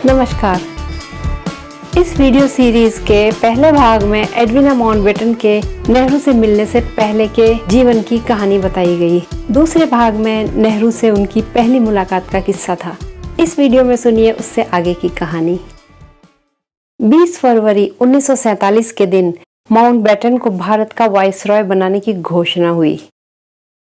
नमस्कार। इस video series के पहले भाग में एडविना माउंटबेटन के नेहरू से मिलने से पहले के जीवन की कहानी बताई गई। दूसरे भाग में नेहरू से उनकी पहली मुलाकात का किस्सा था। इस वीडियो में सुनिए उससे आगे की कहानी। 20 फरवरी 1947 के दिन माउंटबेटन को भारत का वाइसरॉय बनाने की घोषणा हुई।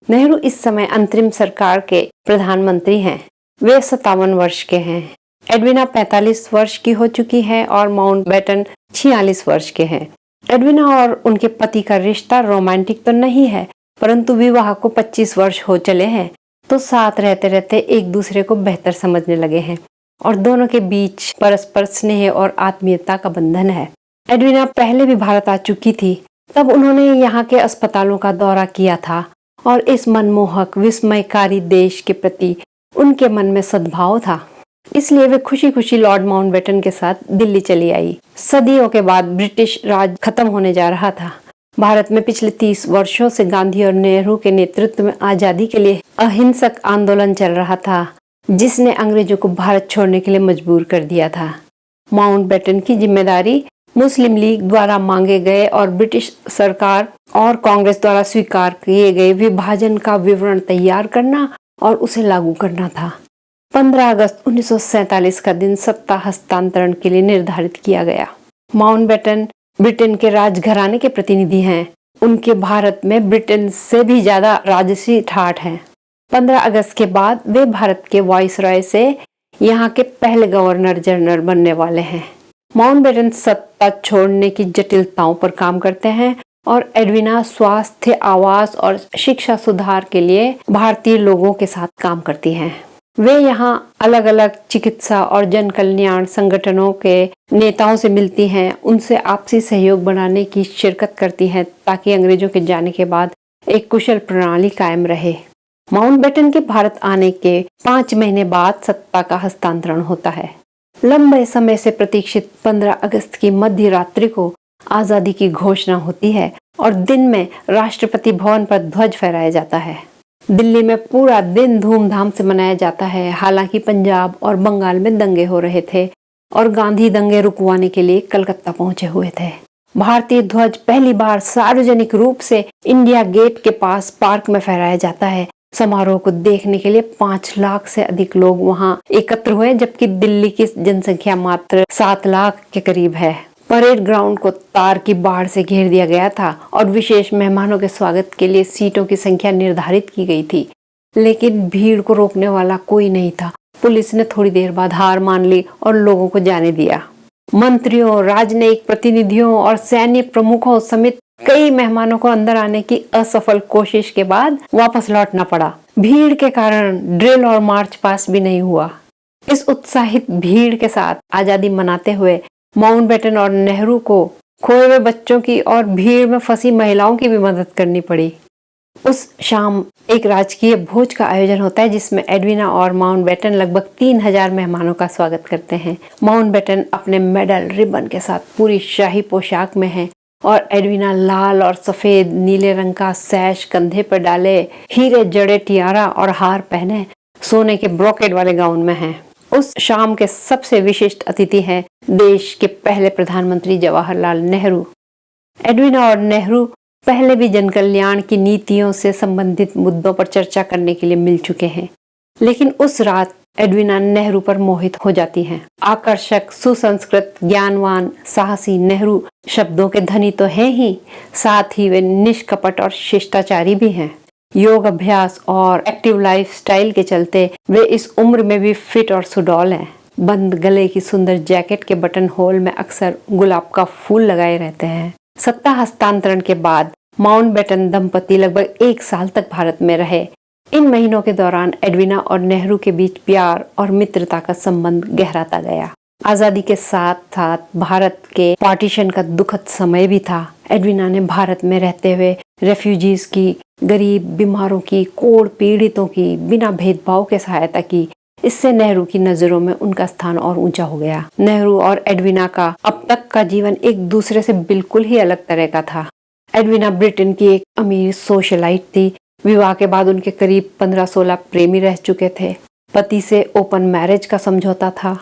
नेहरू इस समय अंतरिम सरकार के प्रधानमंत्री हैं। वे 57 वर्ष के हैं। एडविना 45 वर्ष की हो चुकी है और माउंटबेटन 46 वर्ष के हैं। एडविना और उनके पति का रिश्ता रोमांटिक तो नहीं है, परंतु विवाह को 25 वर्ष हो चले हैं, तो साथ रहते रहते एक दूसरे को बेहतर समझने लगे हैं और दोनों के बीच परस्पर स्नेह और आत्मीयता का बंधन है। एडविना पहले भी भारत आ चुकी थी। तब उन्होंने यहाँ के अस्पतालों का दौरा किया था और इस मनमोहक विस्मयकारी देश के प्रति उनके मन में सद्भाव था। इसलिए वे खुशी खुशी लॉर्ड माउंटबेटन के साथ दिल्ली चली आई। सदियों के बाद ब्रिटिश राज खत्म होने जा रहा था। भारत में पिछले 30 वर्षों से गांधी और नेहरू के नेतृत्व में आजादी के लिए अहिंसक आंदोलन चल रहा था, जिसने अंग्रेजों को भारत छोड़ने के लिए मजबूर कर दिया था। माउंटबेटन की जिम्मेदारी मुस्लिम लीग द्वारा मांगे गए और ब्रिटिश सरकार और कांग्रेस द्वारा स्वीकार किए गए विभाजन का विवरण तैयार करना और उसे लागू करना था। 15 अगस्त 1947 का दिन सत्ता हस्तांतरण के लिए निर्धारित किया गया। माउंटबेटन ब्रिटेन के राजघराने के प्रतिनिधि हैं। उनके भारत में ब्रिटेन से भी ज्यादा राजसी ठाठ हैं। 15 अगस्त के बाद वे भारत के वाइसरॉय से यहाँ के पहले गवर्नर जनरल बनने वाले हैं। माउंटबेटन सत्ता छोड़ने की जटिलताओं पर काम करते हैं और एडविना स्वास्थ्य, आवास और शिक्षा सुधार के लिए भारतीय लोगों के साथ काम करती हैं। वे यहाँ अलग अलग चिकित्सा और जन कल्याण संगठनों के नेताओं से मिलती हैं, उनसे आपसी सहयोग बढ़ाने की शिरकत करती हैं ताकि अंग्रेजों के जाने के बाद एक कुशल प्रणाली कायम रहे। माउंटबेटन के भारत आने के 5 महीने बाद सत्ता का हस्तांतरण होता है। लंबे समय से प्रतीक्षित 15 अगस्त की मध्य रात्रि को आजादी की घोषणा होती है और दिन में राष्ट्रपति भवन पर ध्वज फहराया जाता है। दिल्ली में पूरा दिन धूमधाम से मनाया जाता है। हालांकि पंजाब और बंगाल में दंगे हो रहे थे और गांधी दंगे रुकवाने के लिए कलकत्ता पहुंचे हुए थे। भारतीय ध्वज पहली बार सार्वजनिक रूप से इंडिया गेट के पास पार्क में फहराया जाता है। समारोह को देखने के लिए 5 लाख से अधिक लोग वहां एकत्र हुए, जबकि दिल्ली की जनसंख्या मात्र 7 लाख के करीब है। परेड ग्राउंड को तार की बाढ़ से घेर दिया गया था और विशेष मेहमानों के स्वागत के लिए सीटों की संख्या निर्धारित की गई थी, लेकिन भीड़ को रोकने वाला कोई नहीं था। पुलिस ने थोड़ी देर बाद हार मान ली और लोगों को जाने दिया। मंत्रियों, राजनयिक प्रतिनिधियों और सैन्य प्रमुखों समेत कई मेहमानों को अंदर आने की असफल कोशिश के बाद वापस लौटना पड़ा। भीड़ के कारण ड्रिल और मार्च पास्ट भी नहीं हुआ। इस उत्साहित भीड़ के साथ आजादी मनाते हुए माउंटबेटन और नेहरू को खोए हुए बच्चों की और भीड़ में फंसी महिलाओं की भी मदद करनी पड़ी। उस शाम एक राजकीय भोज का आयोजन होता है, जिसमें एडविना और माउंटबेटन लगभग 3000 मेहमानों का स्वागत करते हैं। माउंटबेटन अपने मेडल रिबन के साथ पूरी शाही पोशाक में है और एडविना लाल और सफेद नीले रंग का सैश कंधे पर डाले, हीरे जड़े टियारा और हार पहने सोने के ब्रोकेड वाले गाउन में है। उस शाम के सबसे विशिष्ट अतिथि हैं देश के पहले प्रधानमंत्री जवाहरलाल नेहरू। एडविना और नेहरू पहले भी जन कल्याण की नीतियों से संबंधित मुद्दों पर चर्चा करने के लिए मिल चुके हैं, लेकिन उस रात एडविना नेहरू पर मोहित हो जाती हैं। आकर्षक, सुसंस्कृत, ज्ञानवान, साहसी नेहरू शब्दों के धनी तो हैं ही, साथ ही वे निष्कपट और शिष्टाचारी भी हैं। योग अभ्यास और एक्टिव लाइफस्टाइल के चलते वे इस उम्र में भी फिट और सुडौल हैं। बंद गले की सुंदर जैकेट के बटन होल में अक्सर गुलाब का फूल लगाए रहते हैं। सत्ता हस्तांतरण के बाद माउंटबेटन दंपति लगभग 1 साल तक भारत में रहे। इन महीनों के दौरान एडविना और नेहरू के बीच प्यार और मित्रता का संबंध गहराता गया। आजादी के साथ साथ भारत के पार्टीशन का दुखद समय भी था। एडविना ने भारत में रहते हुए रेफ्यूजीज की, गरीब, बीमारों की, कोढ़ पीड़ितों की बिना भेदभाव के सहायता की। इससे नेहरू की नजरों में उनका स्थान और ऊंचा हो गया। नेहरू और एडविना का अब तक का जीवन एक दूसरे से बिल्कुल ही अलग तरह का था। एडविना ब्रिटेन की एक अमीर सोशलाइट थी। विवाह के बाद उनके करीब 15-16 प्रेमी रह चुके थे। पति से ओपन मैरिज का समझौता था।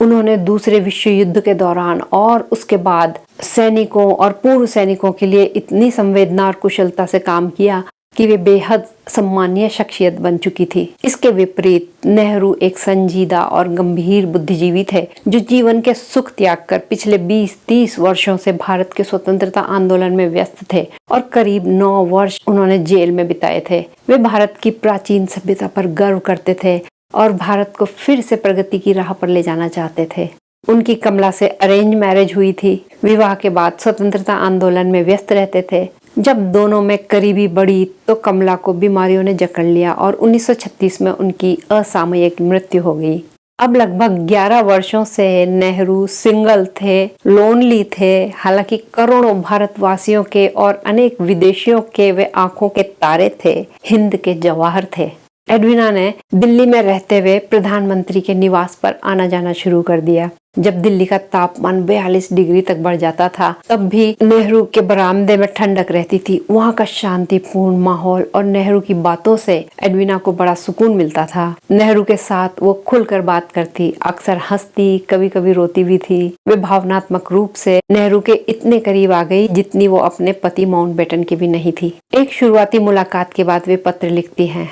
उन्होंने दूसरे विश्व युद्ध के दौरान और उसके बाद सैनिकों और पूर्व सैनिकों के लिए इतनी संवेदना और कुशलता से काम किया कि वे बेहद सम्मानीय शख्सियत बन चुकी थी। इसके विपरीत नेहरू एक संजीदा और गंभीर बुद्धिजीवी थे, जो जीवन के सुख त्याग कर पिछले 20-30 वर्षों से भारत के स्वतंत्रता आंदोलन में व्यस्त थे और करीब 9 वर्ष उन्होंने जेल में बिताए थे। वे भारत की प्राचीन सभ्यता पर गर्व करते थे और भारत को फिर से प्रगति की राह पर ले जाना चाहते थे। उनकी कमला से अरेंज मैरिज हुई थी। विवाह के बाद स्वतंत्रता आंदोलन में व्यस्त रहते थे। जब दोनों में करीबी बढ़ी तो कमला को बीमारियों ने जकड़ लिया और 1936 में उनकी असामयिक मृत्यु हो गई। अब लगभग 11 वर्षों से नेहरू सिंगल थे, लोनली थे। हालांकि करोड़ों भारतवासियों के और अनेक विदेशियों के वे आंखों के तारे थे, हिंद के जवाहर थे। एडविना ने दिल्ली में रहते हुए प्रधानमंत्री के निवास पर आना जाना शुरू कर दिया। जब दिल्ली का तापमान 42 डिग्री तक बढ़ जाता था, तब भी नेहरू के बरामदे में ठंडक रहती थी। वहाँ का शांतिपूर्ण माहौल और नेहरू की बातों से एडविना को बड़ा सुकून मिलता था। नेहरू के साथ वो खुलकर बात करती, अक्सर हंसती, कभी कभी रोती भी थी। वे भावनात्मक रूप से नेहरू के इतने करीब आ गई जितनी वो अपने पति माउंटबेटन की भी नहीं थी। एक शुरुआती मुलाकात के बाद वे पत्र लिखती हैं,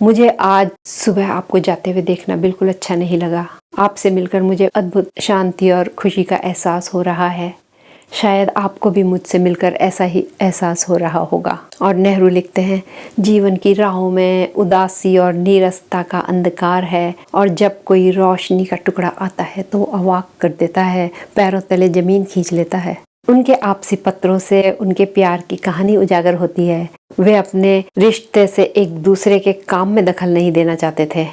मुझे आज सुबह आपको जाते हुए देखना बिल्कुल अच्छा नहीं लगा। आपसे मिलकर मुझे अद्भुत शांति और खुशी का एहसास हो रहा है। शायद आपको भी मुझसे मिलकर ऐसा ही एहसास हो रहा होगा। और नेहरू लिखते हैं, जीवन की राहों में उदासी और नीरसता का अंधकार है और जब कोई रोशनी का टुकड़ा आता है तो वो अवाक कर देता है, पैरों तले जमीन खींच लेता है। उनके आपसी पत्रों से उनके प्यार की कहानी उजागर होती है। वे अपने रिश्ते से एक दूसरे के काम में दखल नहीं देना चाहते थे।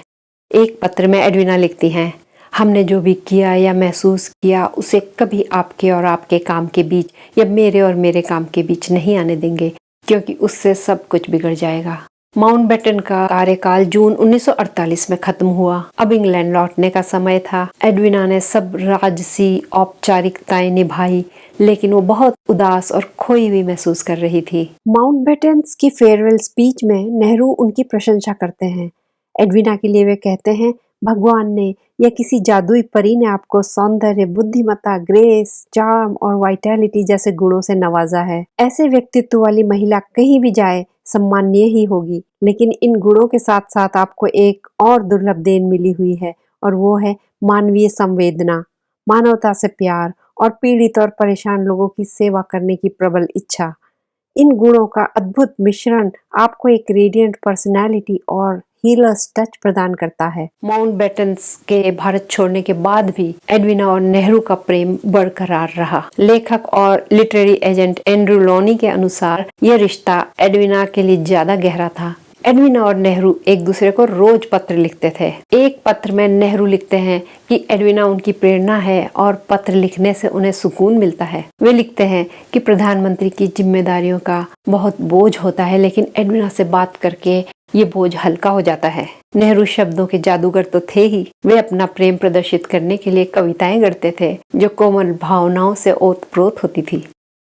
एक पत्र में एडविना लिखती हैं, हमने जो भी किया या महसूस किया उसे कभी आपके और आपके काम के बीच या मेरे और मेरे काम के बीच नहीं आने देंगे, क्योंकि उससे सब कुछ बिगड़ जाएगा। माउंटबेटन का कार्यकाल जून 1948 में खत्म हुआ। अब इंग्लैंड लौटने का समय था। एडविना ने सब राजसी औपचारिकताएं निभाई, लेकिन वो बहुत उदास और खोई हुई महसूस कर रही थी। माउंटबेटन की फेयरवेल स्पीच में नेहरू उनकी प्रशंसा करते हैं। एडविना के लिए वे कहते हैं, भगवान ने या किसी जादुई परी ने आपको सौंदर्य, बुद्धिमत्ता, ग्रेस, चार्म और वाइटैलिटी जैसे गुणों से नवाजा है। ऐसे व्यक्तित्व वाली महिला कहीं भी जाए सम्मानीय ही होगी। लेकिन इन गुणों के साथ साथ आपको एक और दुर्लभ देन मिली हुई है और वो है मानवीय संवेदना, मानवता से प्यार और पीड़ित और परेशान लोगों की सेवा करने की प्रबल इच्छा। इन गुणों का अद्भुत मिश्रण आपको एक रेडिएंट पर्सनालिटी और हीलर्स टच प्रदान करता है। माउंटबेटन के भारत छोड़ने के बाद भी एडविना और नेहरू का प्रेम बरकरार रहा। लेखक और लिटरेरी एजेंट एंड्रू लोनी के अनुसार यह रिश्ता एडविना के लिए ज्यादा गहरा था। एडविना और नेहरू एक दूसरे को रोज पत्र लिखते थे। एक पत्र में नेहरू लिखते हैं कि एडविना उनकी प्रेरणा है और पत्र लिखने से उन्हें सुकून मिलता है। वे लिखते हैं कि प्रधानमंत्री की जिम्मेदारियों का बहुत बोझ होता है, लेकिन एडविना से बात करके ये बोझ हल्का हो जाता है। नेहरू शब्दों के जादूगर तो थे ही, वे अपना प्रेम प्रदर्शित करने के लिए कविताएं गढ़ते थे जो कोमल भावनाओं से ओतप्रोत होती थी।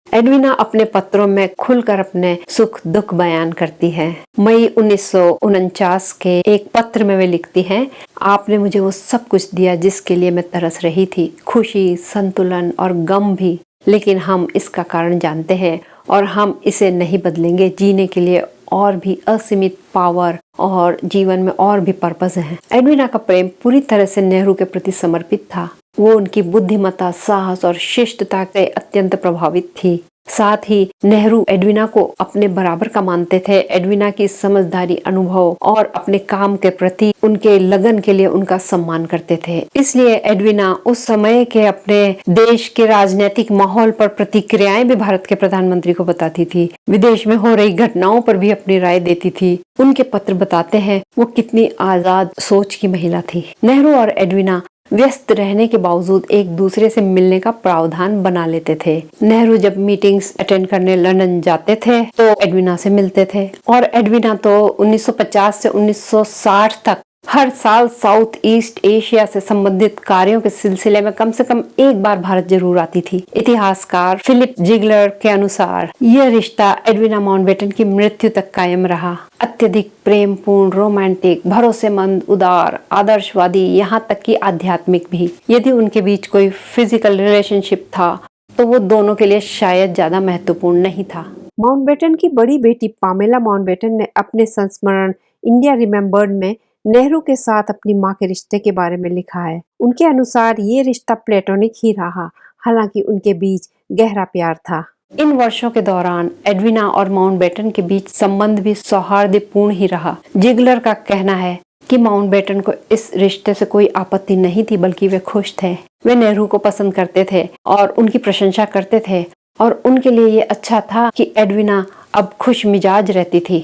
एडविना अपने पत्रों में खुलकर अपने सुख दुख बयान करती है। मई 1949 के एक पत्र में वे लिखती हैं, आपने मुझे वो सब कुछ दिया जिसके लिए मैं तरस रही थी, खुशी, संतुलन और गम भी। लेकिन हम इसका कारण जानते हैं और हम इसे नहीं बदलेंगे। जीने के लिए और भी असीमित पावर और जीवन में और भी पर्पस है। एडविना का प्रेम पूरी तरह से नेहरू के प्रति समर्पित था। वो उनकी बुद्धिमत्ता, साहस और शिष्टता से अत्यंत प्रभावित थी। साथ ही नेहरू एडविना को अपने बराबर का मानते थे। एडविना की समझदारी, अनुभव और अपने काम के प्रति उनके लगन के लिए उनका सम्मान करते थे। इसलिए एडविना उस समय के अपने देश के राजनीतिक माहौल पर प्रतिक्रियाएं भी भारत के प्रधानमंत्री को बताती थी। विदेश में हो रही घटनाओं पर भी अपनी राय देती थी। उनके पत्र बताते हैं वो कितनी आजाद सोच की महिला थी। नेहरू और एडविना व्यस्त रहने के बावजूद एक दूसरे से मिलने का प्रावधान बना लेते थे। नेहरू जब मीटिंग्स अटेंड करने लंदन जाते थे तो एडविना से मिलते थे और एडविना तो 1950 से 1960 तक हर साल साउथ ईस्ट एशिया से संबंधित कार्यों के सिलसिले में कम से कम एक बार भारत जरूर आती थी। इतिहासकार फिलिप जिगलर के अनुसार यह रिश्ता एडविना माउंटबेटन की मृत्यु तक कायम रहा। अत्यधिक प्रेमपूर्ण, रोमांटिक, भरोसेमंद, उदार, आदर्शवादी, यहाँ तक कि आध्यात्मिक भी। यदि उनके बीच कोई फिजिकल रिलेशनशिप था तो वो दोनों के लिए शायद ज्यादा महत्वपूर्ण नहीं था। माउंटबेटन की बड़ी बेटी पामेला माउंटबेटन ने अपने संस्मरण इंडिया रिमेम्बर्ड में नेहरू के साथ अपनी मां के रिश्ते के बारे में लिखा है। उनके अनुसार ये रिश्ता प्लेटोनिक ही रहा, हालांकि उनके बीच गहरा प्यार था। इन वर्षों के दौरान एडविना और माउंटबेटन के बीच संबंध भी सौहार्दपूर्ण ही रहा। जिगलर का कहना है कि माउंटबेटन को इस रिश्ते से कोई आपत्ति नहीं थी, बल्कि वे खुश थे। वे नेहरू को पसंद करते थे और उनकी प्रशंसा करते थे, और उनके लिए ये अच्छा था कि एडविना अब खुश मिजाज रहती थी।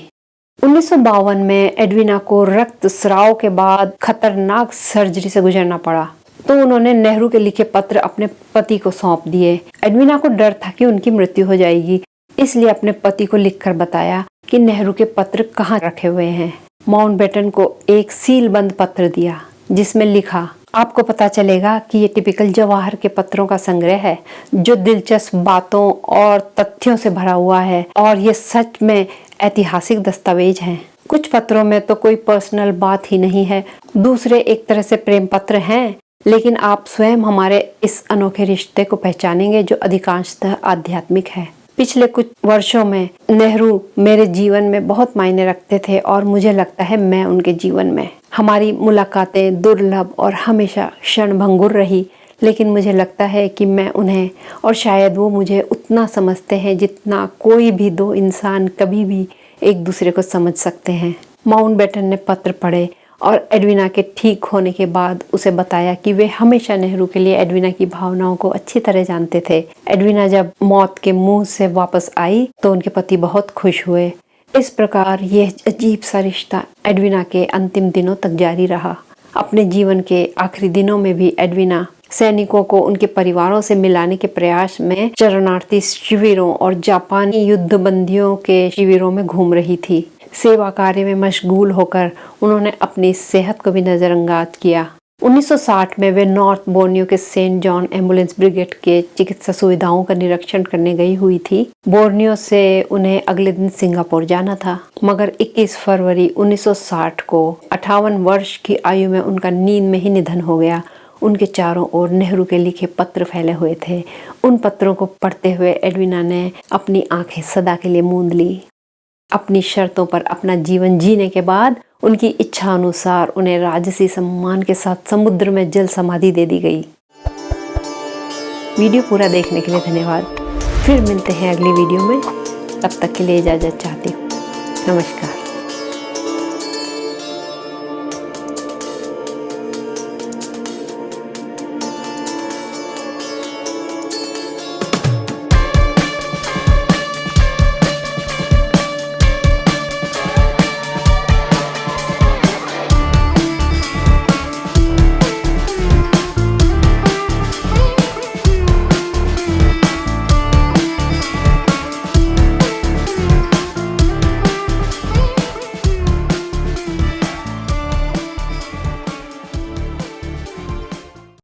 1952 में एडविना को रक्तस्राव के बाद खतरनाक सर्जरी से गुजरना पड़ा, तो उन्होंने नेहरू के लिखे पत्र अपने पति को सौंप दिए। एडविना को डर था कि उनकी मृत्यु हो जाएगी, इसलिए अपने पति को लिखकर बताया कि नेहरू के पत्र कहाँ रखे हुए हैं। माउंटबेटन को एक सीलबंद पत्र दिया जिसमें लिखा, आपको पता चलेगा कि ये टिपिकल जवाहर के पत्रों का संग्रह है, जो दिलचस्प बातों और तथ्यों से भरा हुआ है, और ये सच में ऐतिहासिक दस्तावेज हैं। कुछ पत्रों में तो कोई पर्सनल बात ही नहीं है, दूसरे एक तरह से प्रेम पत्र हैं, लेकिन आप स्वयं हमारे इस अनोखे रिश्ते को पहचानेंगे जो अधिकांशतः आध्यात्मिक है। पिछले कुछ वर्षों में नेहरू मेरे जीवन में बहुत मायने रखते थे, और मुझे लगता है मैं उनके जीवन में। हमारी मुलाकातें दुर्लभ और हमेशा क्षणभंगुर रही, लेकिन मुझे लगता है कि मैं उन्हें और शायद वो मुझे उतना समझते हैं जितना कोई भी दो इंसान कभी भी एक दूसरे को समझ सकते हैं। माउंटबेटन ने पत्र पढ़े और एडविना के ठीक होने के बाद उसे बताया कि वे हमेशा नेहरू के लिए एडविना की भावनाओं को अच्छी तरह जानते थे। एडविना जब मौत के मुंह से वापस आई तो उनके पति बहुत खुश हुए। इस प्रकार यह अजीब सा रिश्ता एडविना के अंतिम दिनों तक जारी रहा। अपने जीवन के आखिरी दिनों में भी एडविना सैनिकों को उनके परिवारों से मिलाने के प्रयास में शरणार्थी शिविरों और जापानी युद्ध बंदियों के शिविरों में घूम रही थी। सेवा कार्य में मशगूल होकर उन्होंने अपनी सेहत को भी नजरअंदाज किया। 1960 में वे नॉर्थ बोर्नियो के सेंट जॉन एम्बुलेंस ब्रिगेड के चिकित्सा सुविधाओं का निरीक्षण करने गई हुई थी। बोर्नियो से उन्हें अगले दिन सिंगापुर जाना था, मगर 21 फरवरी 1960 को 58 वर्ष की आयु में उनका नींद में ही निधन हो गया। उनके चारों ओर नेहरू के लिखे पत्र फैले हुए थे। उन पत्रों को पढ़ते हुए एडविना ने अपनी आंखें सदा के लिए मूंद ली। अपनी शर्तों पर अपना जीवन जीने के बाद उनकी इच्छा अनुसार उन्हें राजसी सम्मान के साथ समुद्र में जल समाधि दे दी गई। वीडियो पूरा देखने के लिए धन्यवाद। फिर मिलते हैं अगली वीडियो में, तब तक के लिए इजाजत चाहती हूँ। नमस्कार।